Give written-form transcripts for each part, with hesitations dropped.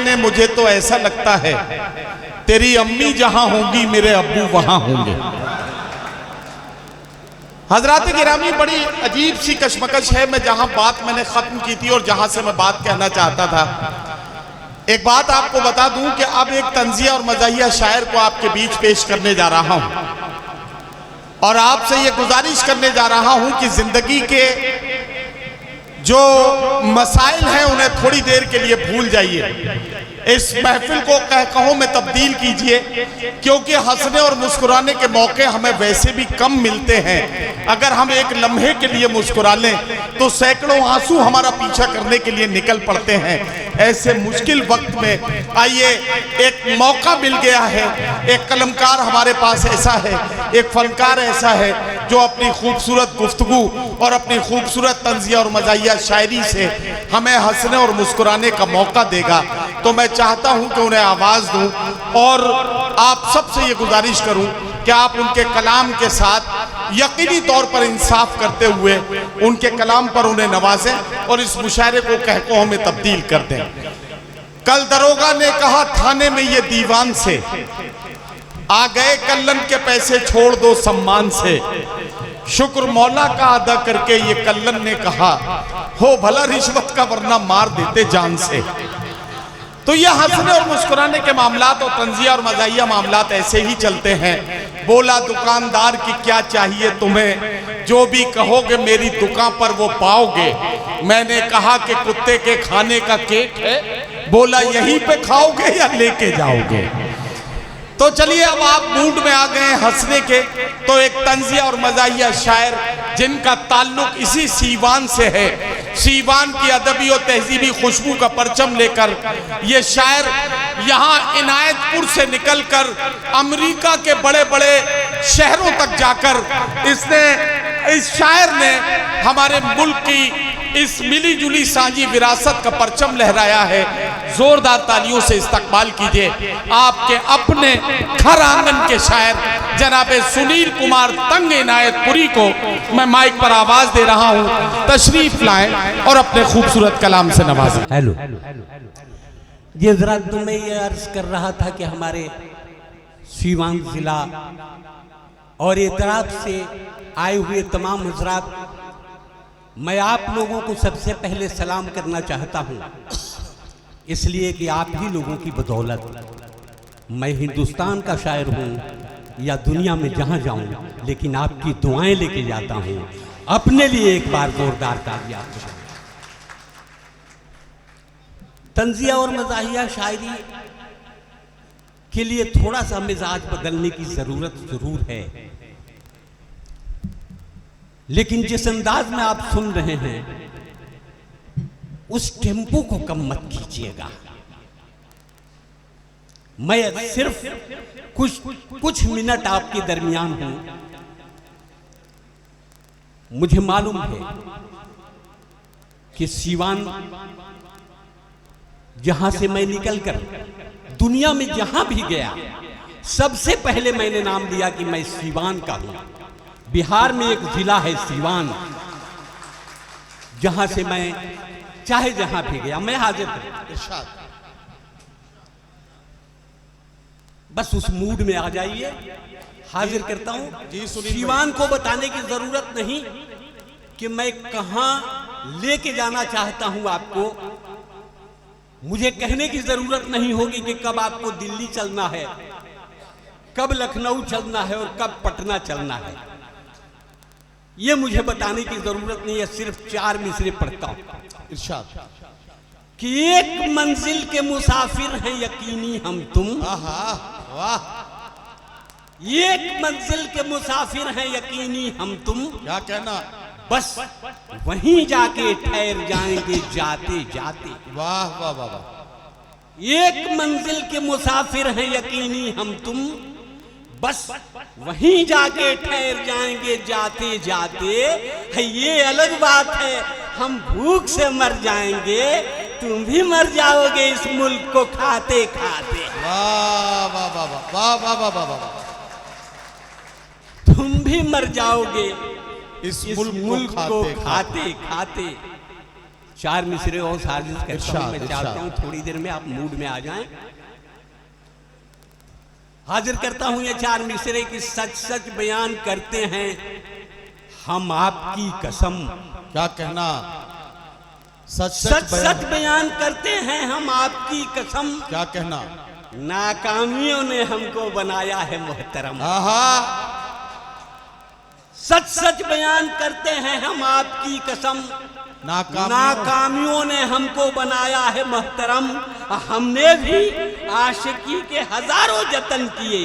जाने मुझे तो ऐसा लगता है तेरी अम्मी जहां होंगी मेरे अब्बू वहां होंगे। हजरात गिरामी, बड़ी अजीब सी कशमकश है। मैं जहां बात मैंने खत्म की थी और जहां से मैं बात कहना चाहता था, एक बात आपको बता दूं कि अब एक तंजिया और मज़ाहिया शायर को आपके बीच पेश करने जा रहा हूं और आपसे ये गुजारिश करने जा रहा हूं कि जिंदगी के जो मसाइल हैं उन्हें थोड़ी देर के लिए भूल जाइए। इस महफिल को कहकहों में तब्दील कीजिए, क्योंकि हंसने और मुस्कुराने के मौके हमें वैसे भी कम मिलते हैं। अगर हम एक लम्हे के लिए मुस्कुरा लें तो सैकड़ों आंसू हमारा पीछा करने के लिए निकल पड़ते हैं। ऐसे मुश्किल वक्त में आइए, एक मौका मिल गया है, एक कलमकार हमारे पास ऐसा है, एक फनकार ऐसा है जो अपनी खूबसूरत गुफ्तगू और अपनी खूबसूरत तंजिया और मज़ाहिया शायरी से हमें हंसने और मुस्कुराने का मौका देगा। तो मैं चाहता हूं कि उन्हें आवाज़ दूं और आप सबसे ये गुजारिश करूं कि आप उनके कलाम के साथ यकीनी तौर पर इंसाफ करते हुए उनके कलाम पर उन्हें नवाजें और इस मुशायरे को कहकहों में तब्दील कर दें। कल दरोगा ने कहा थाने में ये दीवान से, आ गए कल्लन के पैसे छोड़ दो सम्मान से। शुक्र मौला का अदा करके ये कल्लन ने कहा, हो भला रिश्वत का वरना मार देते जान से। तो ये हंसने और मुस्कुराने के मामलात और तंजिया और मज़ाहिया मामलात ऐसे ही चलते हैं। बोला दुकानदार की क्या चाहिए तुम्हें, जो भी कहोगे मेरी दुकान पर वो पाओगे। मैंने कहा कि कुत्ते के खाने का केक है, बोला यहीं पे खाओगे या लेके जाओगे। तो चलिए, अब आप मूड में आ गए हंसने के, तो एक तंजिया और मज़ाहिया शायर जिनका ताल्लुक इसी सीवान से है, सीवान की अदबी और तहजीबी खुशबू का परचम लेकर ये शायर यहाँ इनायतपुर से निकलकर अमेरिका के बड़े बड़े शहरों तक जाकर इस शायर ने हमारे मुल्क की इस मिली जुली साझी विरासत का परचम लहराया है। जोरदार तालियों से इस्तकबाल कीजिए आपके अपने घर आंगन के शायर जनाबे सुनील कुमार तंग इनायतपुरी को। मैं माइक पर आवाज दे रहा हूं, तशरीफ लाएं और अपने खूबसूरत कलाम से नवाजें। हेलो, ये जरा तुम्हें ये अर्ज कर रहा था कि हमारे सीवान जिला और इतराब से आए हुए तमाम हजरात, मैं आप लोगों को सबसे पहले सलाम करना चाहता हूं, इसलिए कि आप ही लोगों की बदौलत मैं हिंदुस्तान का शायर हूं या दुनिया में जहां जाऊं, लेकिन आपकी दुआएं लेके जाता हूं। अपने लिए एक बार जोरदार तालियां। तंजिया और मज़ाहिया शायरी के लिए थोड़ा सा मिजाज बदलने की जरूरत जरूर है, लेकिन जिस अंदाज में आप सुन रहे हैं उस टेम्पो को कम मत कीजिएगा। मैं सिर्फ कुछ मिनट आपके दरमियान हूं। मुझे मालूम है कि सीवान, जहां से मैं निकलकर दुनिया में जहां भी गया, सबसे पहले मैंने नाम लिया कि मैं सीवान का हूं। बिहार में एक जिला है सीवान, जहां से मैं चाहे जहां भी गया मैं हाजिर हूं। बस उस मूड में आ जाइए, हाजिर करता हूं। सीवान को बताने की जरूरत नहीं कि मैं कहां लेके जाना चाहता हूं आपको। मुझे कहने की जरूरत नहीं होगी कि कब आपको दिल्ली चलना है, कब लखनऊ चलना है और कब पटना चलना है। ये मुझे बताने की जरूरत नहीं है। सिर्फ 4 मिसरे पढ़ता हूं। इरशाद कि एक मंजिल के मुसाफिर हैं यकीनी हम तुम। वाह, एक मंजिल के मुसाफिर हैं यकीनी हम तुम। क्या कहना, बस वहीं जाके ठहर जाएंगे जाते जाते। वाह वाह वाह वाह। एक मंजिल के मुसाफिर हैं यकीनी हम तुम, बस वहीं जाके ठहर जाएंगे जाते जाते। है ये अलग बात है, हम भूख से मर जाएंगे, तुम भी मर जाओगे इस मुल्क को खाते खाते। वाह वाह वाह वाह वाह वाह वाह वाह। तुम भी मर जाओगे इस मुल्क को खाते खाते। 4 मिसरे और साजिश करता हूं। मैं इरशाद, चाहता हूं थोड़ी देर में आप मूड में आ जाएं। हाजिर करता हूं ये 4 मिसरे की सच सच बयान करते हैं हम आपकी कसम। क्या कहना? सच सच सच बयान करते हैं हम आपकी कसम। क्या कहना? नाकामियों ने हमको बनाया है मोहतरम। आहा, सच सच बयान करते हैं हम आपकी कसम। नाकामियों ने हमको बनाया है मोहतरम। हमने भी आशिकी के हजारों जतन किए,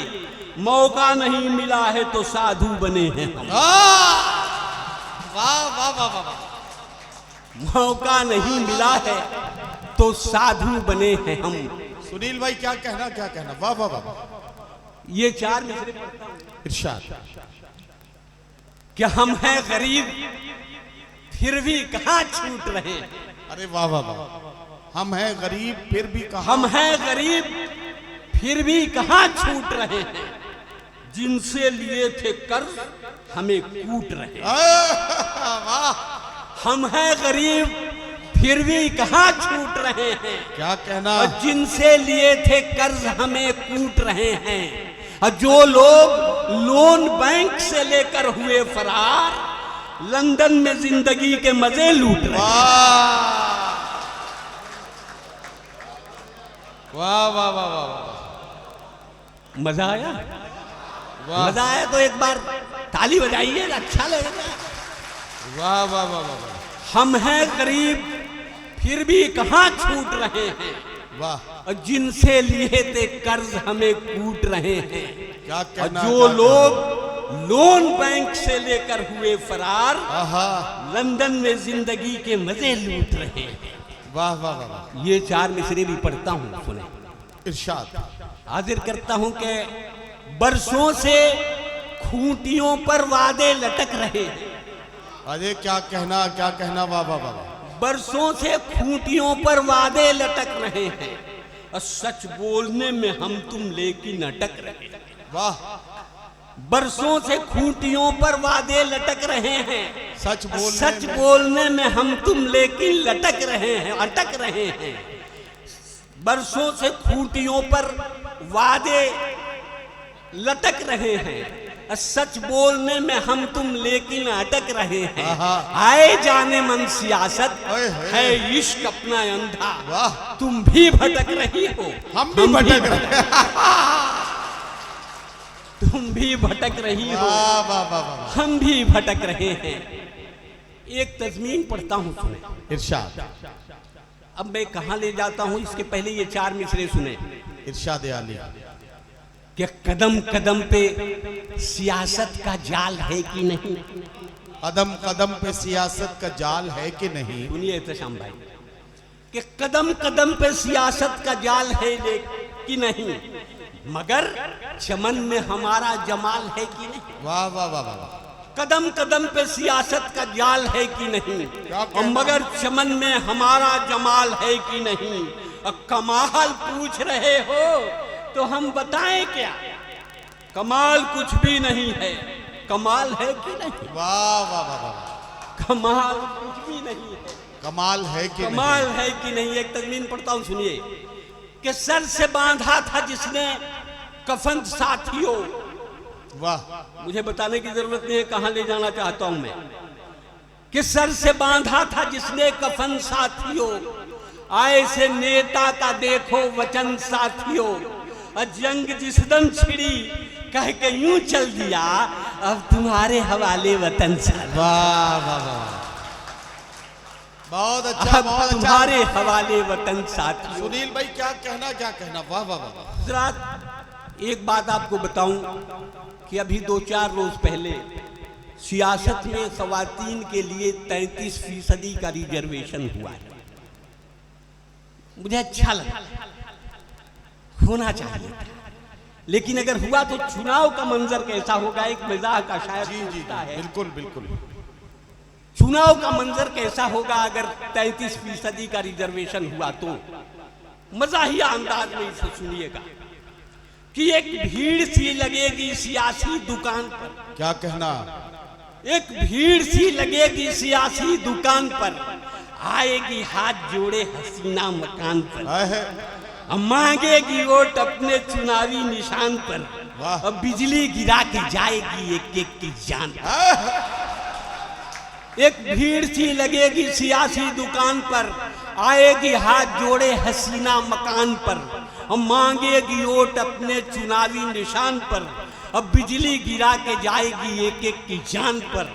मौका नहीं मिला है तो साधु बने हैं हम। वाह वाह वाह वाह। मौका नहीं मिला है तो साधु बने हैं हम। सुनील भाई क्या कहना, क्या कहना? वाह वाह वाह। ये 4 मिसरे पढ़ता हूं। इरशाद। कि हम हैं गरीब फिर भी कहां छूट रहे। अरे वाह वाह वाह। हम हैं गरीब फिर भी कहां, हम हैं गरीब फिर भी कहां छूट रहे हैं। जिनसे लिए थे कर्ज हमें कूट रहे। वाह। हम हैं गरीब फिर भी कहां छूट रहे हैं। क्या कहना? और जिनसे लिए थे कर्ज हमें कूट रहे हैं। और जो लोग लोन बैंक से लेकर हुए फरार, लंदन में जिंदगी के मजे लूट रहे हैं। वाह वाह वाह वाह वाह। मजा आया? वाह। मजा आया तो एक बार ताली बजाइए, अच्छा लगेगा। वाह वाह वाह वाह। हम हैं गरीब फिर भी कहां छूट रहे हैं। वाह। और जिनसे लिए थे कर्ज हमें कूट रहे हैं। क्या कहना? जो लोग लोन बैंक से लेकर हुए फरार, आहा, लंदन में जिंदगी के मजे लूट रहे हैं। वाह वाह वाह वाह। ये 4 मिसरे भी पढ़ता हूं, सुने। इरशाद। हाजिर करता हूं कि बरसों से खूंटियों पर वादे लटक रहे हैं। अरे क्या कहना, क्या कहना? वाह वाह वाह। बरसों से खूंटियों पर वादे लटक रहे हैं और सच बोलने में हम तुम लेकिन अटक रहे हैं। वाह। बरसों से खूंटियों पर वादे लटक रहे हैं। सच बोलने में हम तुम लेकिन लटक रहे हैं, अटक रहे हैं। बरसों से खूंटियों पर वादे लटक रहे हैं। सच बोलने में हम तुम लेकिन अटक रहे हैं। आए जाने मन सियासत है इश्क अपना अंधा। वाह। तुम भी भटक रही हो, हम भी भटक रहे। तुम भी भटक रही हो, वाह वाह वाह वाह। हम भी भटक रहे हैं। एक तज़मीन पढ़ता हूं, सुने। इरशाद। अब मैं कहां ले जाता हूं, इसके पहले ये 4 मिसरे सुने। इरशाद आली। कि कदम कदम पे सियासत का जाल है कि नहीं। कदम कदम पे सियासत का जाल है कि नहीं। सुनिए एहतशाम भाई, कि कदम कदम पे सियासत का जाल है कि नहीं, मगर चमन में हमारा जमाल है कि नहीं। वाह वाह वाह वाह। कदम कदम पे सियासत का जाल है कि नहीं, और मगर चमन में हमारा जमाल है कि नहीं। और कमाल पूछ रहे हो तो हम बताएं क्या। कमाल कुछ भी नहीं है, कमाल है कि नहीं। वाह वाह वाह वाह। कमाल कुछ भी नहीं है, कमाल है कि कमाल है कि नहीं। एक तज़मीन पढ़ता हूं, सुनिए। कि सर से बांधा था जिसने कफन साथियों। वाह। मुझे बताने की जरूरत नहीं है कहां ले जाना चाहता हूं मैं। कि सर से बांधा था जिसने कफन साथियों, आए से नेता का देखो वचन साथियों। जंग जिस दम छिड़ी कह के यूं चल दिया, अब तुम्हारे हवाले वतन साथियों। वाह वाह वाह। बहुत अच्छा, अब बहुत अच्छा। तुम्हारे हवाले वतन साथियों। सुनील भाई क्या कहना, क्या कहना? वाह वाह वाह। हज़रात, एक बात आपको बताऊं कि अभी 2-4 रोज पहले सियासत में ख़वातीन के लिए 33% का रिजर्वेशन हुआ है। मुझे अच्छा लगा, होना चाहिए था। लेकिन अगर हुआ तो चुनाव का मंजर कैसा होगा, एक मजाक का शायद जी जी है। बिल्कुल बिल्कुल। चुनाव का मंजर कैसा होगा अगर 33% का रिजर्वेशन हुआ तो। मजाहिया अंदाज में इसे सुनिएगा कि एक भीड़ सी लगेगी सियासी दुकान पर। क्या कहना? एक भीड़ सी लगेगी सियासी दुकान पर, आएगी हाथ जोड़े हसीना मकान पर, है। अब मांगेगी वोट अपने चुनावी निशान पर, वाह। अब बिजली गिरा के जाएगी एक एक की जान पर। एक भीड़ सी लगेगी सियासी दुकान पर, आएगी हाथ जोड़े हसीना मकान पर, अब मांगेगी वोट अपने चुनावी निशान पर, अब बिजली गिरा के जाएगी एक एक की जान पर,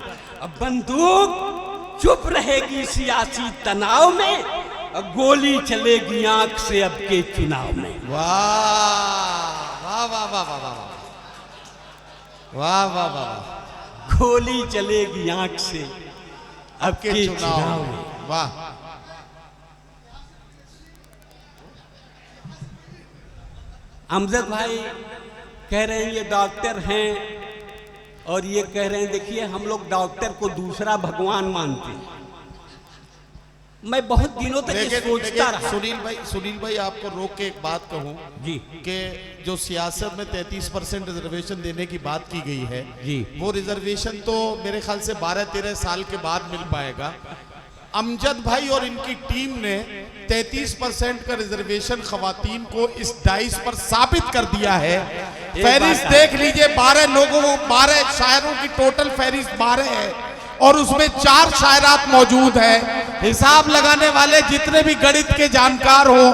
अब बंदूक चुप रहेगी सियासी तनाव में, अब गोली चलेगी आंख से अब के चुनाव में। वाह वाह वाह वाह वाह वाह वाह वाह वाह। गोली चलेगी आंख से अब के चुनाव में। वाह। अमजद भाई कह रहे हैं ये डॉक्टर हैं और ये कह रहे हैं देखिए हम लोग डॉक्टर को दूसरा भगवान मानते हैं। मैं बहुत दिनों तक ये सोचता रहा। सुनील भाई आपको रोक के एक बात कहूं जी कि जो सियासत में 33% रिजर्वेशन देने की बात की गई है जी, वो रिजर्वेशन तो मेरे ख्याल से 12-13 साल के बाद मिल पाएगा। अमजद भाई और इनकी टीम ने 33% का रिजर्वेशन खवातीन को इस डाइस पर साबित कर दिया है। फहरिस्त देख लीजिए, 12 शायरों की टोटल फहरिस्त 12 है और उसमें 4 शायरात मौजूद है। हिसाब लगाने वाले जितने भी गणित के जानकार हो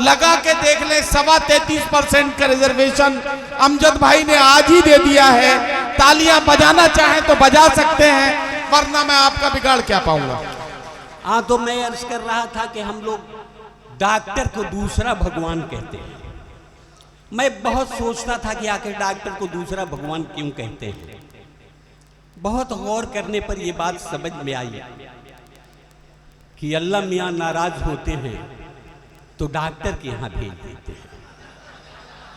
लगा के देख ले, 33.25% का रिजर्वेशन अमजद भाई ने आज ही दे दिया है। तालियां बजाना चाहें तो बजा सकते हैं, वरना मैं आपका बिगाड़ क्या पाऊंगा। हाँ, तो मैं अर्ज कर रहा था कि हम लोग डॉक्टर को दूसरा भगवान कहते हैं। मैं बहुत सोचता था कि आखिर डॉक्टर को दूसरा भगवान क्यों कहते हैं। बहुत गौर करने पर यह बात समझ में आई कि अल्लाह मियाँ नाराज होते हैं तो डॉक्टर के यहाँ भेज देते हैं,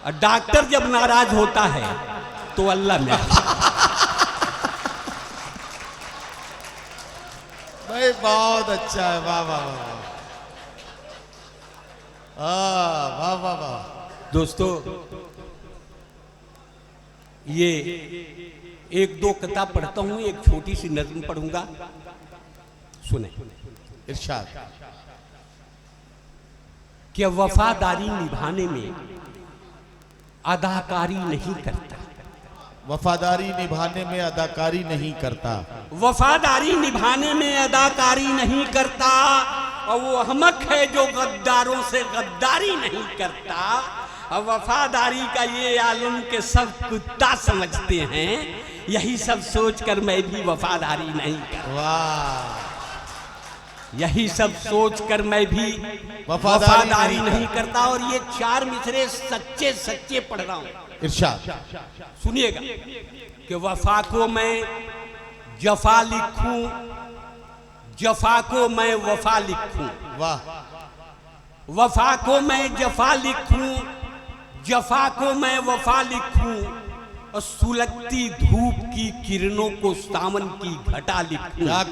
और डॉक्टर जब नाराज होता है तो अल्लाह मियाँ। भाई बहुत अच्छा है, वाह वाह वाह वाह वाह वाह। दोस्तों, ये एक दो किताब पढ़ता हूं, एक छोटी सी नज़्म पढ़ूंगा, सुने। इरशाद। कि वफादारी निभाने में अदाकारी नहीं करता, वफादारी निभाने में अदाकारी नहीं करता, वफादारी निभाने में अदाकारी नहीं करता, और वो अहमक है जो गद्दारों से गद्दारी नहीं करता। और वफादारी का ये आलम के सब कुत्ता समझते हैं, यही सब सोचकर मैं भी वफादारी नहीं करता। वाह। यही सब सोचकर मैं भी वफादारी नहीं करता। और ये 4 मिसरे सच्चे सच्चे पढ़ रहा हूं। इरशाद। सुनिएगा कि वफा को मैं जफा लिखूं, जफा को मैं वफा लिखूं, वाह। वफा को मैं जफा लिखूं, जफा को मैं वफा लिखूं, और सुलगती धूप की किरणों को सावन की घटा लिखूं। क्या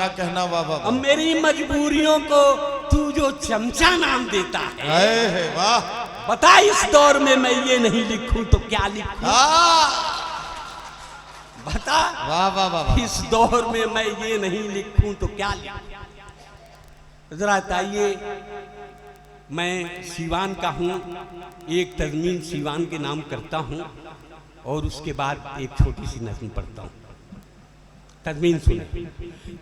कहना वाह वाह। अब मेरी मजबूरियों को तू जो चमचा नाम देता है, वाह। बता इस दौर में मैं ये नहीं लिखूं तो क्या लिखूं। बता, वाह वाह वाह। इस दौर में मैं ये नहीं लिखूं तो क्या लिखूं। जरा बताइए, मैं सीवान का हूं, एक तज़मीन सीवान के नाम करता हूं और उसके बाद एक छोटी सी नज़्म पढ़ता हूं। तज़मीन सुने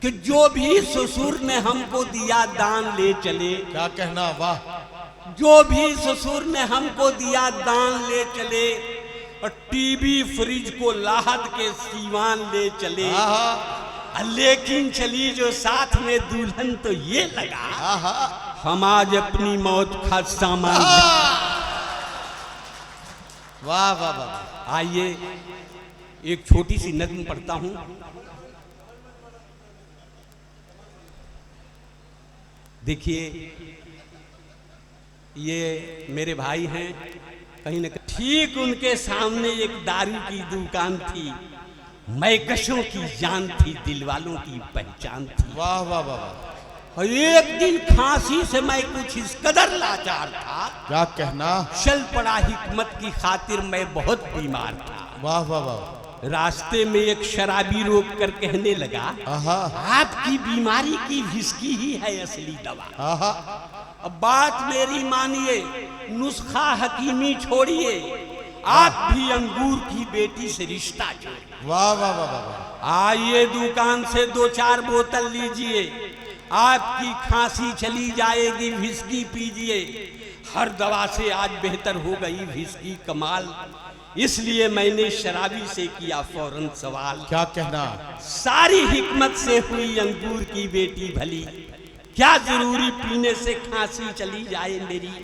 कि जो भी ससुर ने हमको दिया दान ले चले। क्या कहना वाह। जो भी ससुर ने हमको दिया दान ले चले, और टीवी फ्रिज को लाहद के सीवान ले चले, लेकिन चली जो साथ में दुल्हन तो ये लगा हम आज अपनी मौत का सामान। वाह वाह वाह। आइए एक छोटी सी नज़्म पढ़ता हूं। देखिए, ये मेरे भाई हैं, कहीं न कहीं ठीक उनके सामने एक दारू की दुकान थी, मैकशों की जान थी, दिल वालों की पहचान थी। वाह वाह वाह। और एक दिन खांसी से मैं कुछ इस कदर लाचार था, क्या कहना। चल पड़ा हिकमत की खातिर मैं बहुत बीमार था। वाह वाह वाह। रास्ते में एक शराबी रोक कर कहने लगा, आहा, आपकी बीमारी की विस्की ही है असली दवा। आहा, अब बात मेरी मानिए, नुस्खा हकीमी छोड़िए, आप भी अंगूर की बेटी से रिश्ता जोड़िए। वाह वाह वाह वाह। आइए दुकान से 2-4 बोतल लीजिए, आपकी खांसी चली जाएगी, विस्की पीजिए। हर दवा से आज बेहतर हो गई विस्की, कमाल। इसलिए मैंने शराबी से किया फौरन सवाल, क्या कहना? सारी हिकमत से हुई अंगूर की बेटी भली, क्या जरूरी पीने से खांसी चली जाए मेरी।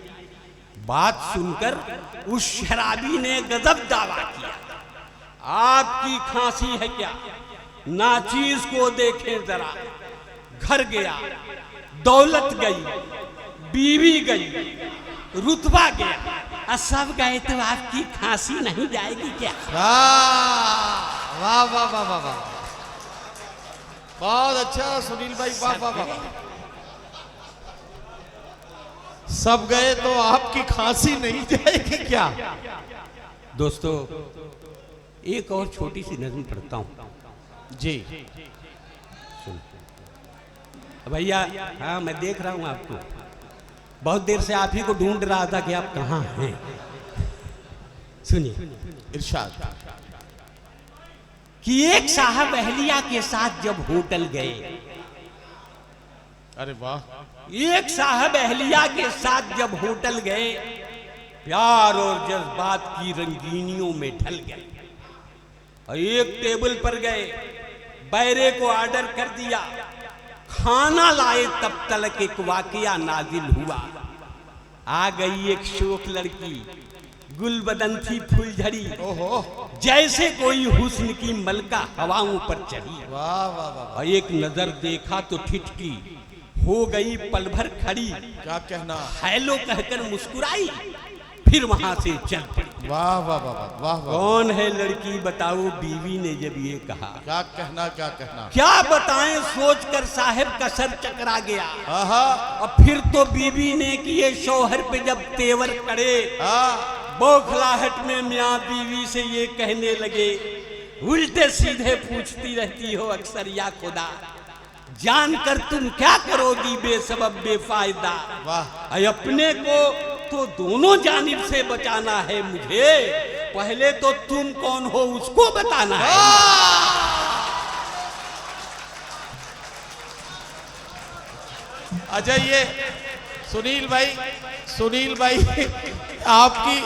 बात सुनकर उस शराबी ने गजब दावा किया, आपकी खांसी है क्या? नाचीज को देखें जरा, घर गया, दौलत गई, बीवी गई, रुतबा गया, और सब गए तो आपकी खांसी नहीं जाएगी क्या? वाह वाह वाह वाह वाह वाह, बहुत अच्छा सुनील भाई, वाह वाह वाह। सब गए तो आपकी खांसी नहीं जाएगी क्या? दोस्तों, एक और छोटी सी नज़म पढ़ता हूं जी। भैया, हाँ मैं देख रहा हूं आपको, बहुत देर से आप ही को ढूंढ रहा था कि आप कहाँ हैं। सुनिए, इरशाद। कि एक साहब अहलिया के साथ जब होटल गए, अरे वाह, एक साहब अहलिया के साथ जब होटल गए, प्यार और जज्बात की रंगीनियों में ढल गए। और एक टेबल पर गए, बैरे को ऑर्डर कर दिया, खाना लाए तब तलक एक वाकया नाजिल हुआ। आ गई एक शोख लड़की, गुलबदन थी फूलझड़ी, ओहो, जैसे कोई हुस्न की मलका हवाओं पर चढ़ी। वाह वाह वाह, और एक नजर देखा तो ठिठकी, हो गई पल भर खड़ी, क्या कहना? हेलो कहकर मुस्कुराई, फिर वहां से चल पड़ी। वाह वाह वाह वाह वाह वाह। कौन है लड़की बताओ, बीवी ने जब ये कहा। क्या कहना, क्या कहना? क्या बताएं, सोचकर साहब का सर चकरा गया। आहा, और फिर तो बीवी ने किए शौहर पे जब तेवर करे, हाँ, बौखलाहट में मियाँ बीवी से ये कहने लगे, उल्टे सीधे पूछती रहती हो अक्सर या खुदा, जानकर तुम क्या करोगी बेसबब बेफायदा। वाह, अपने को तो दोनों जानिब से बचाना है मुझे, पहले तो तुम कौन हो उसको बताना है। अच्छा, ये सुनील भाई आपकी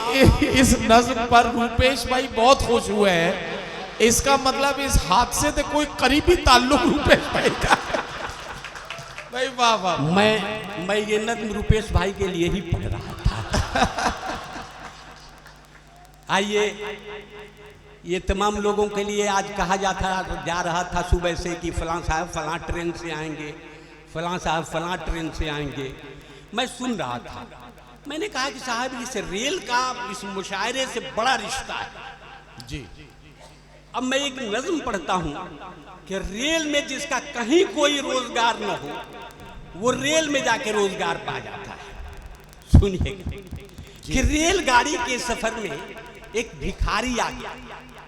इस नज्म पर रूपेश भाई बहुत खुश हुए हैं। इसका मतलब इस हादसे से कोई करीबी ताल्लुक रूपेश भाई का भाई। वाह वाह। मैं ये नज्म रूपेश भाई के लिए ही पढ़ रहा था। आइए, ये तमाम लोगों के लिए आज कहा जा रहा था सुबह से कि फलां साहब फलां ट्रेन से आएंगे, फलां साहब फलां ट्रेन से आएंगे। मैं सुन रहा था, मैंने कहा कि साहब इस रेल का इस मुशायरे से बड़ा रिश्ता है जी। अब मैं एक नज्म पढ़ता हूं कि रेल में जिसका कहीं कोई रोजगार न हो, वो रेल में जाके रोजगार पा जाता है। सुनिए कि रेलगाड़ी के सफर में एक भिखारी आ गया,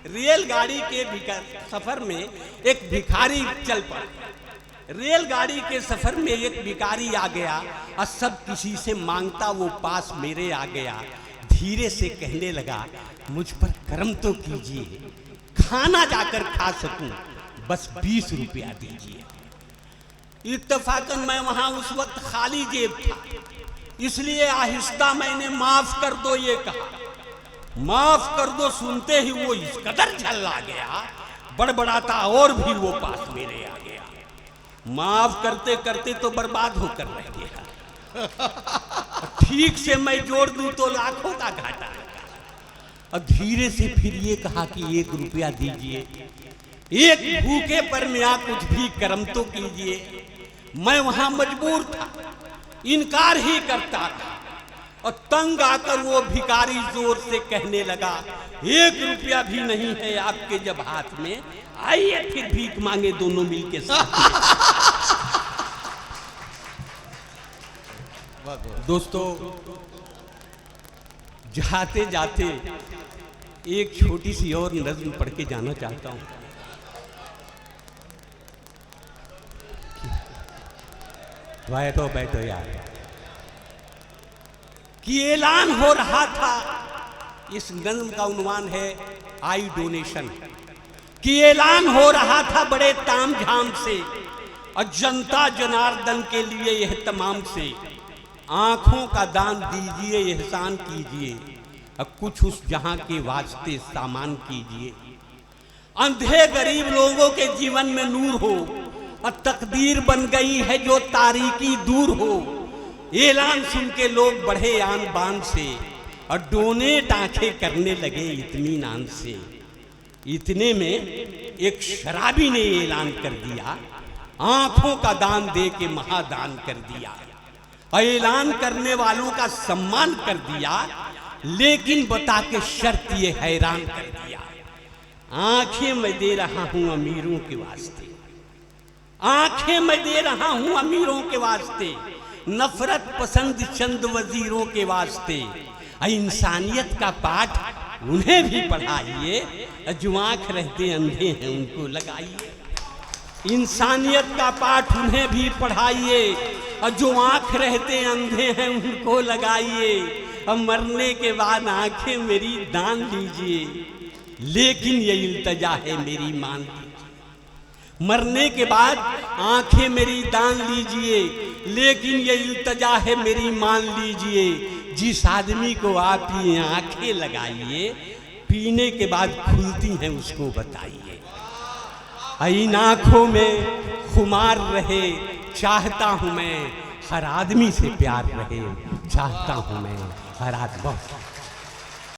रेलगाड़ी के सफर में एक भिखारी चल पड़ा। रेलगाड़ी के सफर में एक भिखारी आ गया और सब किसी से मांगता वो पास मेरे आ गया। धीरे से कहने लगा, मुझ पर करम तो कीजिए, खाना जाकर खा सकूं, बस 20 रुपया दीजिए। इत्तेफाकन मैं वहां उस वक्त खाली जेब था, इसलिए आहिस्ता मैंने माफ कर दो ये कहा। माफ कर दो सुनते ही वो इस कदर झल्ला गया, बड़बड़ाता और भी वो पास मेरे आ गया। माफ करते करते तो बर्बाद होकर रह गया, ठीक से मैं जोड़ दूं तो लाखों का घाटा है। और धीरे से फिर ये कहा कि 1 रुपया दीजिए, एक भूखे पर मियाँ कुछ भी करम तो कीजिए। मैं वहां मजबूर था, इनकार ही करता रहा और तंग आकर वो भिखारी जोर से कहने लगा, 1 रुपया भी नहीं है आपके जब हाथ में, आइए फिर भीख मांगे दोनों मिलके साथ। दोस्तों, जाते जाते एक छोटी सी और नज्म पढ़ के जाना चाहता हूं। बैठो बैठो यार। कि ऐलान हो रहा था, इस नज्म का उन्वान है आई डोनेशन। कि ऐलान हो रहा था बड़े तामझाम से और जनता जनार्दन के लिए एहतमाम से, आंखों का दान दीजिए, एहसान कीजिए और कुछ उस जहां के वास्ते सामान कीजिए। अंधे गरीब लोगों के जीवन में नूर हो और तकदीर बन गई है जो तारीकी दूर हो। ऐलान सुन के लोग बढ़े आन बान से और डोनेट आंखें करने लगे इत्मीनान से। इतने में एक शराबी ने ऐलान कर दिया, आंखों का दान दे के महादान कर दिया। ऐलान करने वालों का सम्मान कर दिया, लेकिन बता के शर्त ये हैरान कर दिया। आंखें मैं दे रहा हूं अमीरों के वास्ते, आंखें मैं दे रहा हूं अमीरों के वास्ते, नफरत पसंद चंद वजीरों के वास्ते। इंसानियत का पाठ उन्हें भी पढ़ाइए, जो आंख रहते अंधे हैं उनको लगाइए। इंसानियत का पाठ उन्हें भी पढ़ाइए और जो आंख रहते अंधे हैं उनको लगाइए। अब मरने के बाद आंखें मेरी दान लीजिए, लेकिन ये इल्तजा है मेरी मान लीजिए। मरने के बाद आंखें मेरी दान लीजिए, लेकिन ये इल्तजा है मेरी मान लीजिए। जिस आदमी को आप ये आंखें लगाइए, पीने के बाद खुलती हैं उसको बताइए। इन आंखों में खुमार रहे चाहता हूं मैं, हर आदमी से प्यार रहे चाहता हूं मैं, हर आदमी।